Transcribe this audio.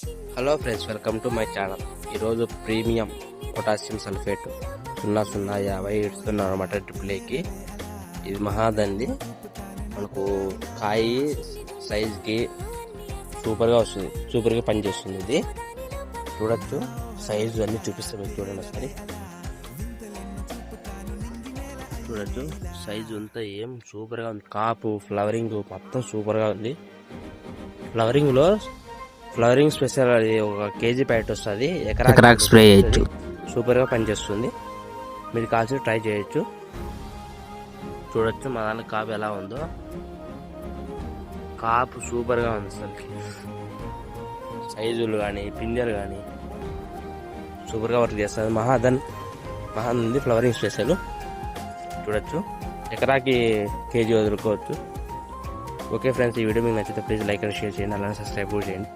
Hello friends, welcome to my channel. ఈరోజు premium potassium sulphate 0050 ఇస్తున్నాను అనమాట ట్రిపుల్ఏకి. ఇది మహాదండి. మనకు కాయ సైజ్కి సూపర్గా వస్తుంది, సూపర్గా పనిచేస్తుంది. ఇది చూడొచ్చు, సైజు అన్నీ చూపిస్తాం. మీకు చూడండి ఒకసారి. చూడొచ్చు సైజు అంతా ఏం సూపర్గా ఉంది. కాపు ఫ్లవరింగ్ మొత్తం సూపర్గా ఉంది. ఫ్లవరింగ్ స్పెషల్ అది ఒక కేజీ ప్యాకెట్ వస్తుంది. ఎకరాకి స్ప్రే చేయొచ్చు, సూపర్గా పనిచేస్తుంది. మీరు కాల్చి ట్రై చేయొచ్చు. చూడొచ్చు మా దాంట్లో కాపు ఎలా ఉందో. కాపు సూపర్గా ఉంది అసలుకి. సైజులు కానీ పిందెలు కానీ సూపర్గా వర్క్ చేస్తుంది. మహాదన్ ఉంది ఫ్లవరింగ్ స్పెషల్. చూడొచ్చు, ఎకరాకి కేజీ వదులుకోవచ్చు. ఓకే ఫ్రెండ్స్, ఈ వీడియో మీకు నచ్చితే ప్లీజ్ లైక్ అండ్ షేర్ చేయండి, అలానే సబ్స్క్రైబ్ కూడా చేయండి.